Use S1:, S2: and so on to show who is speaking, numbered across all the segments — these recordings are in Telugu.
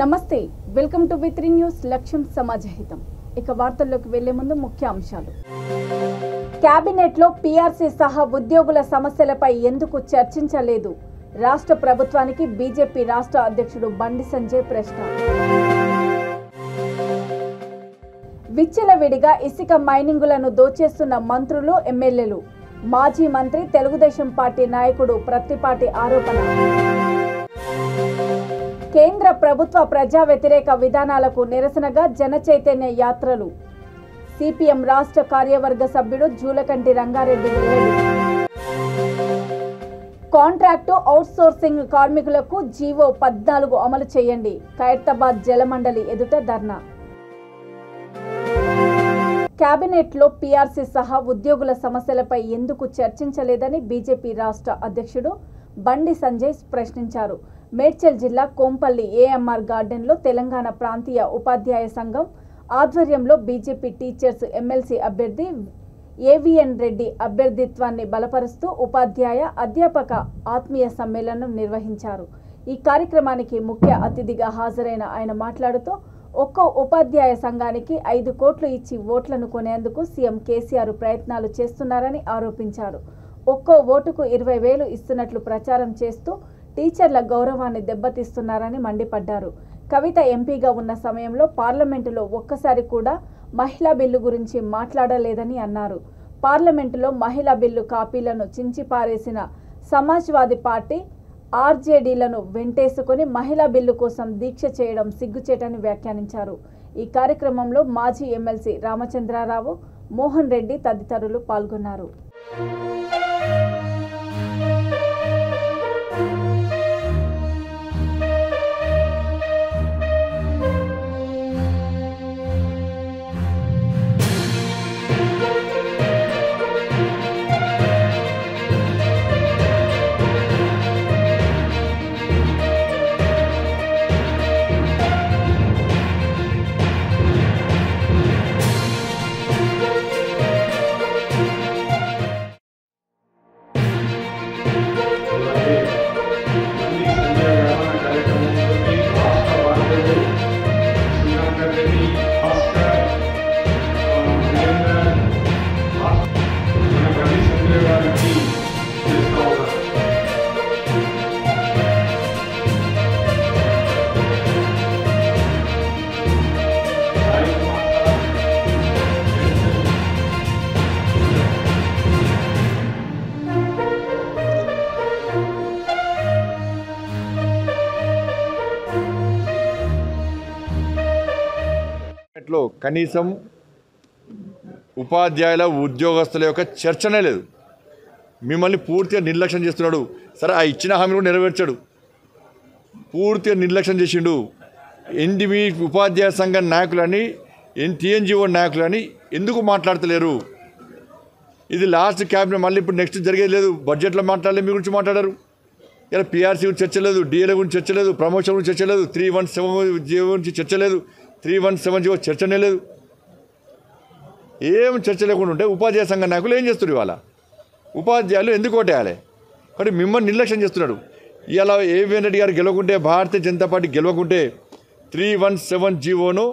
S1: నమస్తే వెల్కమ్ టు వి3 న్యూస్ లక్ష్యం సమాజహితం ఇక వార్తల్లోకి వెళ్లే ముందు ముఖ్య అంశాలు కేబినెట్ లో పీఆర్సీ సహా ఉద్యోగుల సమస్యలపై ఎందుకు చర్చించలేదు రాష్ట్ర ప్రభుత్వానికి బీజేపీ రాష్ట్ర అధ్యక్షుడు బండి సంజయ్ ప్రశ్న విచ్చలవిడిగా ఇసుక మైనింగులను దోచేస్తున్న మంత్రులు ఎమ్మెల్యేలు మాజీ మంత్రి తెలుగుదేశం పార్టీ నాయకుడు ప్రత్తిపాటి ఆరోపణ కేంద్ర ప్రభుత్వ ప్రజా వ్యతిరేక విధానాలకు నిరసనగా జన చైతన్య యాత్రలు సిపిఎం రాష్ట్ర కార్యవర్గ సభ్యుడు జూలకంటి రంగారెడ్డి వెల్లడి కాంట్రాక్టు అవుట్సోర్సింగ్ కార్మికులకు జీవో 14 అమలు చేయండి ఖైరతాబాద్ జలమండలి ఎదుట ధర్నా కేబినెట్ లో పీఆర్సీ సహా ఉద్యోగుల సమస్యలపై ఎందుకు చర్చించలేదని బీజేపీ రాష్ట్ర అధ్యక్షుడు బండి సంజయ్ ప్రశ్నించారు మేడ్చల్ జిల్లా కోంపల్లి ఏఎంఆర్ గార్డెన్లో తెలంగాణ ప్రాంతీయ ఉపాధ్యాయ సంఘం ఆధ్వర్యంలో బీజేపీ టీచర్స్ ఎమ్మెల్సీ అభ్యర్థి ఏవిఎన్ రెడ్డి అభ్యర్థిత్వాన్ని బలపరుస్తూ ఉపాధ్యాయ అధ్యాపక ఆత్మీయ సమ్మేళనం నిర్వహించారు ఈ కార్యక్రమానికి ముఖ్య అతిథిగా హాజరైన ఆయన మాట్లాడుతూ ఒక్కో ఉపాధ్యాయ సంఘానికి 5 కోట్లు ఇచ్చి ఓట్లను కొనేందుకు సీఎం కేసీఆర్ ప్రయత్నాలు చేస్తున్నారని ఆరోపించారు ఒక్కో ఓటుకు 20,000 ఇస్తున్నట్లు ప్రచారం చేస్తూ టీచర్ల గౌరవాన్ని దెబ్బతీస్తున్నారని మండిపడ్డారు కవిత ఎంపీగా ఉన్న సమయంలో పార్లమెంటులో ఒక్కసారి కూడా మహిళా బిల్లు గురించి మాట్లాడలేదని అన్నారు పార్లమెంటులో మహిళా బిల్లు కాపీలను చించిపారేసిన సమాజ్వాదీ పార్టీ ఆర్జేడీలను వెంటేసుకుని మహిళా బిల్లు కోసం దీక్ష చేయడం సిగ్గుచేటని వ్యాఖ్యానించారు ఈ కార్యక్రమంలో మాజీ ఎమ్మెల్సీ రామచంద్రారావు మోహన్ రెడ్డి తదితరులు పాల్గొన్నారు
S2: కనీసం ఉపాధ్యాయుల ఉద్యోగస్తుల యొక్క చర్చనే లేదు మిమ్మల్ని పూర్తిగా నిర్లక్ష్యం చేస్తున్నాడు సరే ఆ ఇచ్చిన హామీని నెరవేర్చాడు పూర్తిగా నిర్లక్ష్యం చేసిండు ఎన్డీబీ ఉపాధ్యాయ సంఘ నాయకులని టీఎన్జిఓ నాయకులని ఎందుకు మాట్లాడతలేరు ఇది లాస్ట్ క్యాబినెట్ మళ్ళీ ఇప్పుడు నెక్స్ట్ జరిగేది లేదు బడ్జెట్లో మాట్లాడలేదు మీ గురించి మాట్లాడారు ఇలా పీఆర్సీ గురించి చర్చ లేదు డిఏల గురించి చర్చ లేదు ప్రమోషన్ గురించి చర్చ లేదు 317 జీవో గురించి చర్చ లేదు 317 జీవో చర్చనే లేదు ఏం చర్చ లేకుండా ఉంటే ఉపాధ్యాయ సంఘ నాయకులు ఏం చేస్తున్నారు ఇవాళ ఉపాధ్యాయులు ఎందుకు ఓటేయాలి కాబట్టి మిమ్మల్ని నిర్లక్ష్యం చేస్తున్నాడు ఇలా ఏవిఎన్ రెడ్డి గారు గెలవకుంటే భారతీయ జనతా పార్టీ గెలవకుంటే 317 జీవోను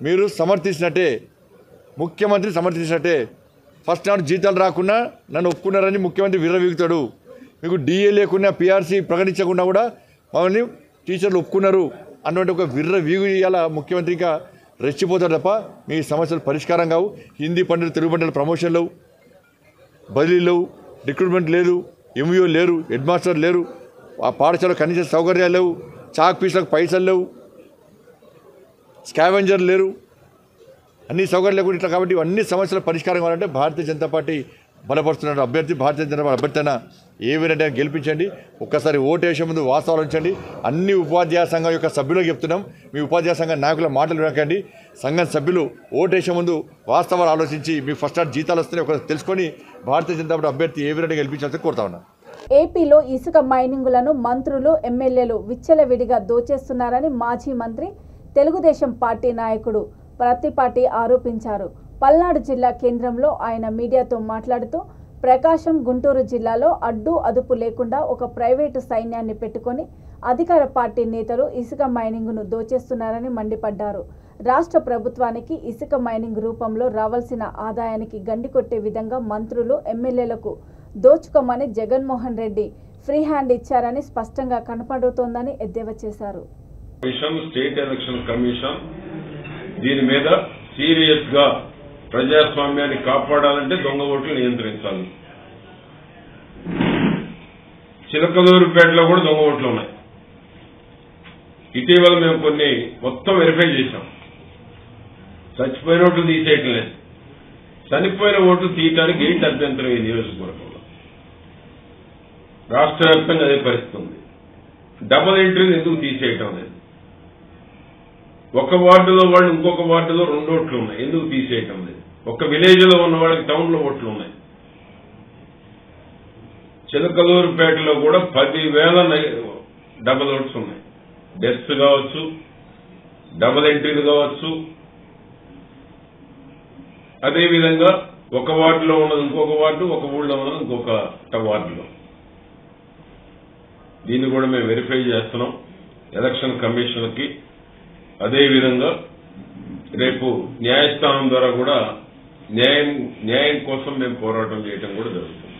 S2: మీరు సమర్థించినట్టే ముఖ్యమంత్రి సమర్థించినట్టే ఫస్ట్ నాడు జీతాలు రాకుండా నన్ను ఒప్పుకున్నారని ముఖ్యమంత్రి విర్రవీగుతాడు మీకు డిఏ లేకుండా పీఆర్సీ ప్రకటించకుండా కూడా మమ్మల్ని టీచర్లు ఒప్పుకున్నారు అన్నటువంటి ఒక వీగు ఇవాళ ముఖ్యమంత్రిగా రెచ్చిపోతాడు తప్ప మీ సమస్యలు పరిష్కారం కావు హిందీ పండితులు తెలుగు పండితులు ప్రమోషన్ లేవు బదిలీలు లేవు రిక్రూట్మెంట్ లేదు ఎంఈఓ లేరు హెడ్ మాస్టర్ లేరు ఆ పాఠశాల కనీస సౌకర్యాలు లేవు చాక్ పీసులకు పైసలు లేవు స్కావెంజర్ లేరు అన్ని సౌకర్యాలు లేకుండా ఇట్లా కాబట్టి అన్ని సమస్యల పరిష్కారం కావాలంటే భారతీయ జనతా పార్టీ బలపరుస్తున్న అభ్యర్థి భారతీయ జనతా పార్టీ అభ్యర్థి అయినా ఏవిరెడ్డి గెలిపించండి ఒక్కసారి ఓటు వేసే ముందు వాస్తవాలు ఉంచండి అన్ని ఉపాధ్యాయ సంఘం యొక్క సభ్యులకు చెప్తున్నాం మీ ఉపాధ్యాయ సంఘం నాయకుల మాటలు వినకండి సంఘం సభ్యులు ఓటు వేసే ముందు వాస్తవాలు ఆలోచించి మీ ఫస్ట్ స్టార్ట్ జీతాలు వస్తున్నాయి ఒక తెలుసుకొని భారతీయ జనతా పార్టీ అభ్యర్థి ఏవిరెడ్డి గెలిపించాలని కోరుతా ఉన్నాను
S1: ఏపీలో ఇసుక మైనింగులను మంత్రులు ఎమ్మెల్యేలు విచ్చలవిడిగా దోచేస్తున్నారని మాజీ మంత్రి తెలుగుదేశం పార్టీ నాయకుడు ప్రత్తిపాటి ఆరోపించారు పల్నాడు జిల్లా కేంద్రంలో ఆయన మీడియాతో మాట్లాడుతూ ప్రకాశం, గుంటూరు జిల్లాలో అడ్డు అదుపు లేకుండా ఒక ప్రైవేటు సైన్యాన్ని పెట్టుకొని అధికార పార్టీ నేతలు ఇసుక మైనింగ్ను దోచేస్తున్నారని మండిపడ్డారు. రాష్ట్ర ప్రభుత్వానికి ఇసుక మైనింగ్ రూపంలో రావాల్సిన ఆదాయానికి గండి కొట్టే విధంగా మంత్రులు, ఎమ్మెల్యేలకు దోచుకోమని జగన్మోహన్ రెడ్డి ఫ్రీ హ్యాండ్ ఇచ్చారని స్పష్టంగా కనపడుతోందని ఎద్దేవా చేశారు.
S3: స్టేట్ ఎలక్షన్ కమిషన్ దీని మీద సీరియస్ గా ప్రజాస్వామ్యాన్ని కాపాడాలంటే దొంగ ఓట్లు నియంత్రించాలి. చిలకలూరుపేటలో కూడా దొంగ ఓట్లు ఉన్నాయి. ఇటీవల మేము కొన్ని మొత్తం వెరిఫై చేశాం. చచ్చిపోయిన ఓట్లు తీసేయటం లేదు. చనిపోయిన ఓట్లు తీయటానికి ఏంటి అభ్యంతరం ఈ నియోజకవర్గంలో? రాష్ట్ర వ్యాప్తంగా అదే పరిస్థితి ఉంది. డబుల్ ఎంట్రీలు ఎందుకు తీసేయటం లేదు? ఒక వార్డులో వాళ్ళు ఇంకొక వార్డులో 2 ఓట్లు ఉన్నాయి, ఎందుకు తీసేయటం లేదు? ఒక విలేజ్ లో ఉన్న వాళ్ళకి టౌన్ లో ఓట్లు ఉన్నాయి. చిలకలూరుపేటలో కూడా 10,000 డబుల్ ఓట్స్ ఉన్నాయి. డెత్స్ కావచ్చు, డబుల్ ఎంట్రీలు కావచ్చు. అదేవిధంగా ఒక వార్డులో ఉన్నది ఇంకొక వార్డు, ఒక ఊళ్ళో ఉన్నది ఇంకొక వార్డులో. దీన్ని కూడా మేము వెరిఫై చేస్తున్నాం ఎలక్షన్ కమిషన్కి. అదేవిధంగా రేపు న్యాయస్థానం ద్వారా కూడా న్యాయం కోసం మేము పోరాటం చేయడం కూడా జరుగుతుంది.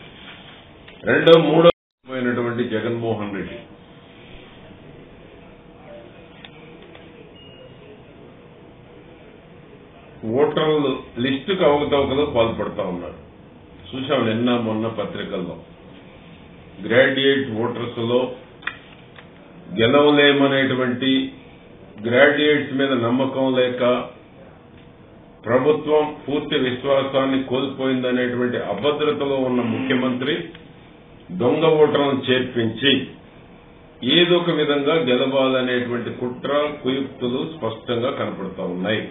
S3: మూడో పోయినటువంటి జగన్మోహన్ రెడ్డి ఓటర్ల లిస్టుకు అవకతవకలో పాల్పడతా ఉన్నారు. చూశాం నిన్న మొన్న పత్రికల్లో. గ్రాడ్యుయేట్ ఓటర్స్ లో గెలవలేమనేటువంటి, గ్రాడ్యుయేట్స్ మీద నమ్మకం లేక ప్రభుత్వం పూర్తి విశ్వాసాన్ని కోల్పోయిందనేటువంటి అభద్రతలో ఉన్న ముఖ్యమంత్రి దొంగ ఓటర్లను చేర్పించి ఏదో ఒక విధంగా గెలవాలనేటువంటి కుట్ర కుయుక్తులు స్పష్టంగా కనపడతా ఉన్నాయి.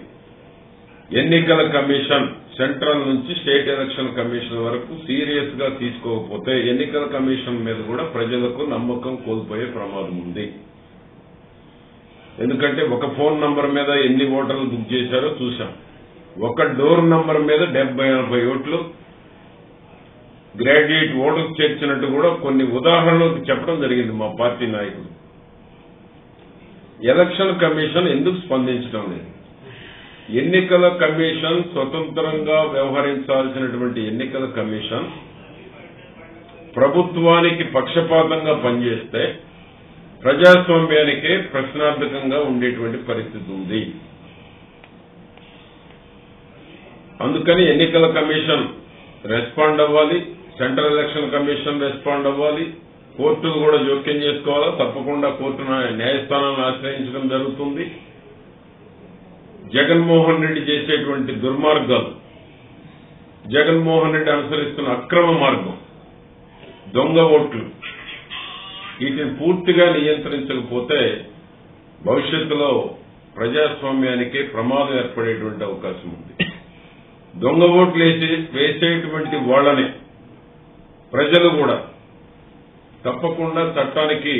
S3: ఎన్నికల కమిషన్ సెంట్రల్ నుంచి స్టేట్ ఎలక్షన్ కమిషన్ వరకు సీరియస్ గా తీసుకోకపోతే ఎన్నికల కమిషన్ మీద కూడా ప్రజలకు నమ్మకం కోల్పోయే ప్రమాదం ఉంది. ఎందుకంటే ఒక ఫోన్ నంబర్ మీద ఎన్ని ఓటర్లు బుక్ చేశారో చూశాం. ఒక డోర్ నంబర్ మీద 70-80 ఓట్లు గ్రాడ్యుయేట్ ఓటర్స్ చేర్చినట్టు కూడా కొన్ని ఉదాహరణలు చెప్పడం జరిగింది మా పార్టీ నాయకులు. ఎలక్షన్ కమిషన్ ఎందుకు స్పందించడం లేదు? ఎన్నికల కమిషన్ స్వతంత్రంగా వ్యవహరించాల్సినటువంటి ఎన్నికల కమిషన్ ప్రభుత్వానికి పక్షపాతంగా పనిచేస్తే ప్రజాస్వామ్యానికే ప్రశ్నార్థకంగా ఉండేటువంటి పరిస్థితి ఉంది. అందుకని ఎన్నికల కమిషన్ రెస్పాండ్ అవ్వాలి, సెంట్రల్ ఎలక్షన్ కమిషన్ రెస్పాండ్ అవ్వాలి, కోర్టులు కూడా జోక్యం చేసుకోవాలా. తప్పకుండా కోర్టు న్యాయస్థానాలను ఆశ్రయించడం జరుగుతుంది. జగన్మోహన్ రెడ్డి చేసేటువంటి దుర్మార్గాలు, జగన్మోహన్ రెడ్డి అనుసరిస్తున్న అక్రమ మార్గం, దొంగ ఓట్లు, వీటిని పూర్తిగా నియంత్రించకపోతే భవిష్యత్తులో ప్రజాస్వామ్యానికి ప్రమాదం ఏర్పడేటువంటి అవకాశం ఉంది. దొంగ ఓట్లు వేసేటువంటి వాళ్ళని ప్రజలు కూడా తప్పకుండా చట్టానికి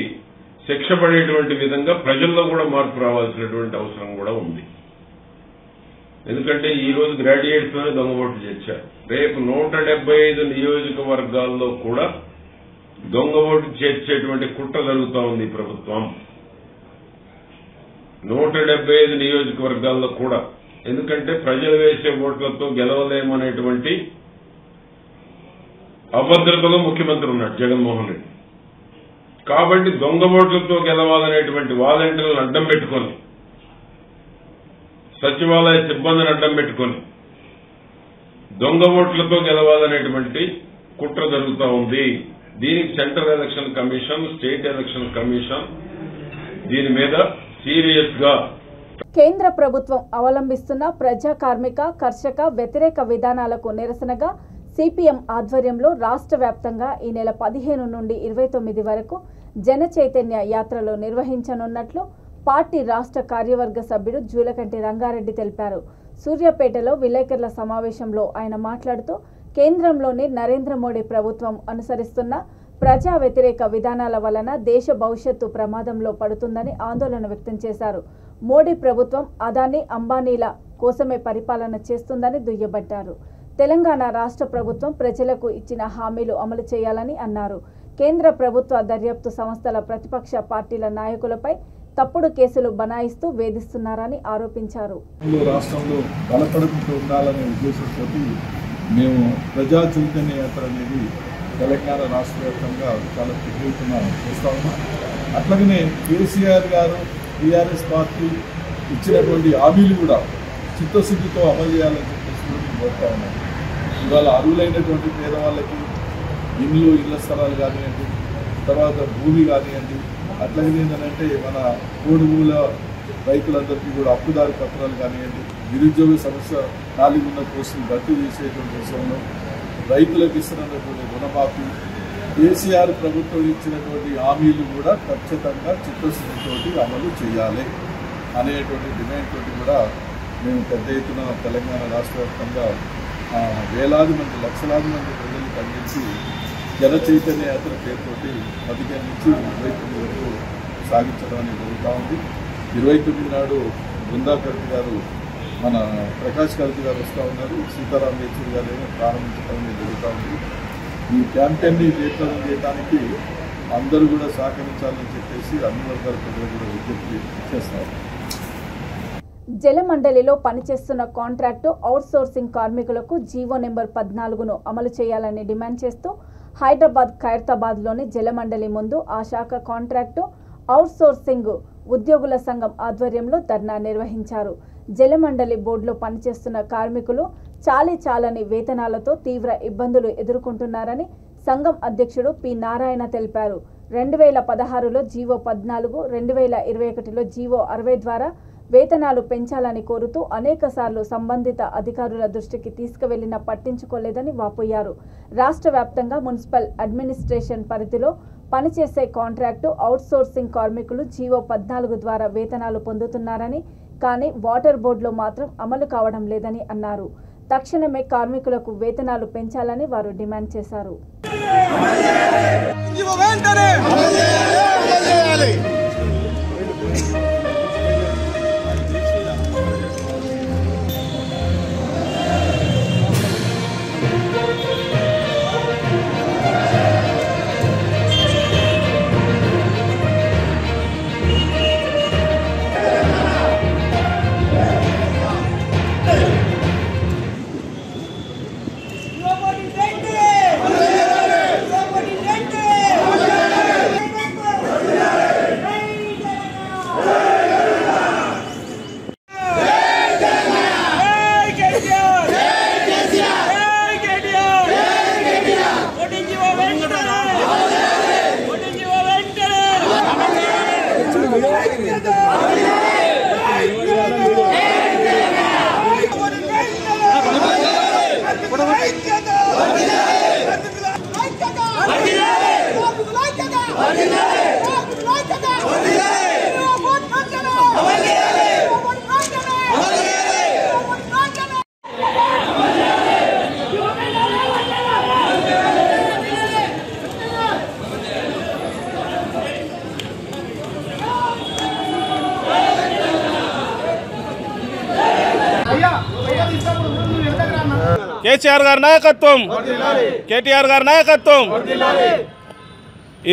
S3: శిక్ష పడేటువంటి విధంగా ప్రజల్లో కూడా మార్పు రావాల్సినటువంటి అవసరం కూడా ఉంది. ఎందుకంటే ఈ రోజు గ్రాడ్యుయేట్స్ లోనే దొంగ ఓట్లు చేర్చారు. రేపు 175 నియోజకవర్గాల్లో కూడా దొంగ ఓటు చేర్చేటువంటి కుట్ర జరుగుతూ ఉంది ప్రభుత్వం. 175 నియోజకవర్గాల్లో కూడా. ఎందుకంటే ప్రజలు వేసే ఓట్లతో గెలవలేమనేటువంటి అభద్రతలో ముఖ్యమంత్రి ఉన్నాడు జగన్మోహన్ రెడ్డి. కాబట్టి దొంగ ఓట్లతో గెలవాలనేటువంటి వాలంటీర్లను అడ్డం పెట్టుకొని, సచివాలయ సిబ్బందిని అడ్డం పెట్టుకొని దొంగ ఓట్లతో గెలవాలనేటువంటి కుట్ర జరుగుతూ ఉంది. దీనికి central election commission, state election commission దీని మీద సీరియస్ గా.
S1: కేంద్ర ప్రభుత్వం అవలంబిస్తున్న ప్రజా కార్మిక, కర్షక వ్యతిరేక విధానాలకు నిరసనగా సిపిఎం ఆధ్వర్యంలో రాష్ట్ర వ్యాప్తంగా ఈ నెల 15 నుండి 29 వరకు జన చైతన్య యాత్రలు నిర్వహించనున్నట్లు పార్టీ రాష్ట్ర కార్యవర్గ సభ్యుడు జూలకంటి రంగారెడ్డి తెలిపారు. సూర్యాపేటలో విలేకరుల సమావేశంలో ఆయన మాట్లాడుతూ కేంద్రంలోని నరేంద్ర మోడీ ప్రభుత్వం అనుసరిస్తున్న ప్రజా వ్యతిరేక విధానాల వలన దేశ భవిష్యత్తు ప్రమాదంలో పడుతుందని ఆందోళన వ్యక్తం చేశారు. మోడీ ప్రభుత్వం అదానీ, అంబానీల కోసమే పరిపాలన చేస్తుందని దుయ్యబట్టారు. తెలంగాణ రాష్ట్ర ప్రభుత్వం ప్రజలకు ఇచ్చిన హామీలు అమలు చేయాలని అన్నారు. కేంద్ర ప్రభుత్వ దర్యాప్తు సంస్థల ప్రతిపక్ష పార్టీల నాయకులపై తప్పుడు కేసులు బనాయిస్తూ వేధిస్తున్నారని ఆరోపించారు.
S4: రాష్ట్రంలో బలపడుతూ ఉండాలనే ఉద్దేశంతో మేము ప్రజా చైతన్య యాత్ర అనేది తెలంగాణ రాష్ట్ర వ్యాప్తంగా చాలా పెద్ద ఎత్తున చేస్తా ఉన్నాం. అట్లాగనే కేసీఆర్ గారు టీఆర్ఎస్ పార్టీ ఇచ్చినటువంటి హామీలు కూడా చిత్తశుద్ధితో అమలు చేయాలని చెప్పేసి మేము కోరుతా ఉన్నాం. ఇవాళ అర్హులైనటువంటి పేదవాళ్ళకి ఇళ్ల స్థలాలు కానివ్వండి, తర్వాత భూమి కానివ్వండి, అట్లాగే ఏంటంటే మన కోడి భూముల రైతులందరికీ కూడా అప్పుదారి పత్రాలు కానివ్వండి, నిరుద్యోగ సమస్య ఖాళీ ఉన్న పోస్టులు భర్తీ చేసేటువంటి విషయంలో రైతులకు ఇస్తున్నటువంటి రుణమాఫీ, కేసీఆర్ ప్రభుత్వం ఇచ్చినటువంటి హామీలు కూడా ఖచ్చితంగా చిత్తశుద్ధితోటి అమలు చేయాలి అనేటువంటి డిమాండ్ తోటి కూడా మేము పెద్ద ఎత్తున తెలంగాణ రాష్ట్ర వ్యాప్తంగా వేలాది మంది లక్షలాది మంది ప్రజలు కలిసి జన చైతన్య యాత్ర పేరుతోటి 15 నుంచి 29 వరకు సాగించడం అనేది జరుగుతూ ఉంది. 29 నాడు బృందా కల్పి గారు మన ప్రకాష్ కల్పి గారు వస్తూ ఉన్నారు, సీతారాం యేచూరి గారు ఏమో ప్రారంభించడం అనేది జరుగుతూ ఉంది. ఈ క్యాంపెయిన్ని జయప్రదం చేయడానికి అందరూ కూడా సహకరించాలని చెప్పేసి అన్ని వర్గాల ప్రజలు కూడా విజ్ఞప్తి చేస్తారు.
S1: జలమండలిలో పనిచేస్తున్న కాంట్రాక్టు అవుట్సోర్సింగ్ కార్మికులకు జీవో నెంబర్ 14ను అమలు చేయాలని డిమాండ్ చేస్తూ హైదరాబాద్ ఖైరతాబాద్లోని జలమండలి ముందు ఆ శాఖ కాంట్రాక్టు అవుట్సోర్సింగ్ ఉద్యోగుల సంఘం ఆధ్వర్యంలో ధర్నా నిర్వహించారు. జలమండలి బోర్డులో పనిచేస్తున్న కార్మికులు చాలని వేతనాలతో తీవ్ర ఇబ్బందులు ఎదుర్కొంటున్నారని సంఘం అధ్యక్షుడు పి నారాయణ తెలిపారు. 2016లో జీవో 14, 2021లో జీవో 60 ద్వారా వేతనాలు పెంచాలని కోరుతూ అనేకసార్లు సంబంధిత అధికారుల దృష్టికి తీసుకువెళ్లినా పట్టించుకోలేదని వాపోయారు. రాష్ట్ర వ్యాప్తంగా మున్సిపల్ అడ్మినిస్ట్రేషన్ పరిధిలో పనిచేసే కాంట్రాక్టు అవుట్సోర్సింగ్ కార్మికులు జీవో 14 ద్వారా వేతనాలు పొందుతున్నారని, కానీ వాటర్ బోర్డులో మాత్రం అమలు కావడం లేదని అన్నారు. తక్షణమే కార్మికులకు వేతనాలు పెంచాలని వారు డిమాండ్ చేశారు.
S5: కేసీఆర్ గారి నాయకత్వం, కేటీఆర్ గారి నాయకత్వం.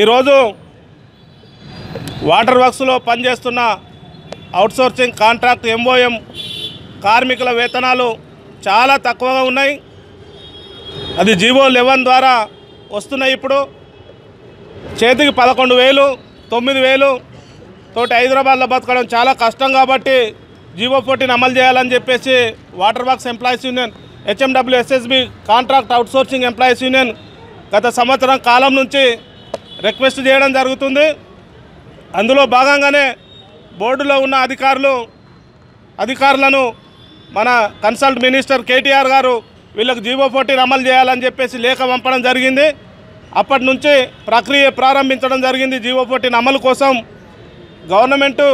S5: ఈరోజు వాటర్ వర్క్స్లో పనిచేస్తున్న అవుట్సోర్సింగ్ కాంట్రాక్ట్ ఎంఓఎం కార్మికుల వేతనాలు చాలా తక్కువగా ఉన్నాయి. అది జీవో 11 ద్వారా వస్తున్నాయి. ఇప్పుడు చేతికి 11,000, 9,000 తోటి హైదరాబాద్లో బతకడం చాలా కష్టం కాబట్టి జీవో 14 అమలు చేయాలని చెప్పేసి water works employees union, HMWSSB contract outsourcing employees union గత సంవత్సరం కాలం నుంచి రిక్వెస్ట్ చేయడం జరుగుతుంది. అందులో భాగంగానే బోర్డులో ఉన్న అధికారులను మన కన్సల్ట్ మినిస్టర్ కేటీఆర్ గారు వీళ్ళకి జీవో 14 అమలు చేయాలని చెప్పేసి లేఖ పంపడం జరిగింది. అప్పటి నుంచి ప్రక్రియ ప్రారంభించడం జరిగింది. జీవో 14 అమలు కోసం గవర్నమెంటు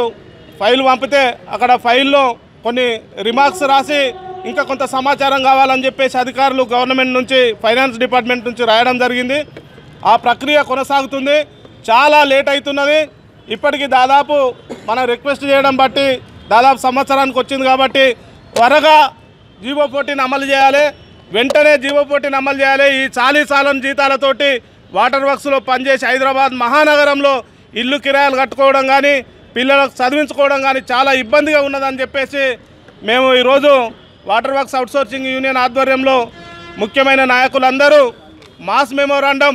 S5: ఫైల్ పంపితే అక్కడ ఫైల్లో కొన్ని రిమార్క్స్ రాసి ఇంకా కొంత సమాచారం కావాలని చెప్పేసి అధికారులు గవర్నమెంట్ నుంచి, ఫైనాన్స్ డిపార్ట్మెంట్ నుంచి రాయడం జరిగింది. ఆ ప్రక్రియ కొనసాగుతుంది. చాలా లేట్ అవుతున్నది. ఇప్పటికీ దాదాపు మనం రిక్వెస్ట్ చేయడం బట్టి దాదాపు సంవత్సరానికి వచ్చింది కాబట్టి త్వరగా జీవో 14 అమలు చేయాలి. వెంటనే జీవోపోటీని అమలు చేయాలి. ఈ చాలీసాలను జీతాలతోటి వాటర్ వర్క్స్లో పనిచేసి హైదరాబాద్ మహానగరంలో ఇల్లు కిరాయిలు కట్టుకోవడం కానీ పిల్లలకు చదివించుకోవడం కానీ చాలా ఇబ్బందిగా ఉన్నదని చెప్పేసి మేము ఈరోజు వాటర్ వర్క్స్ అవుట్సోర్సింగ్ యూనియన్ ఆధ్వర్యంలో ముఖ్యమైన నాయకులందరూ మాస్ మెమోరాండం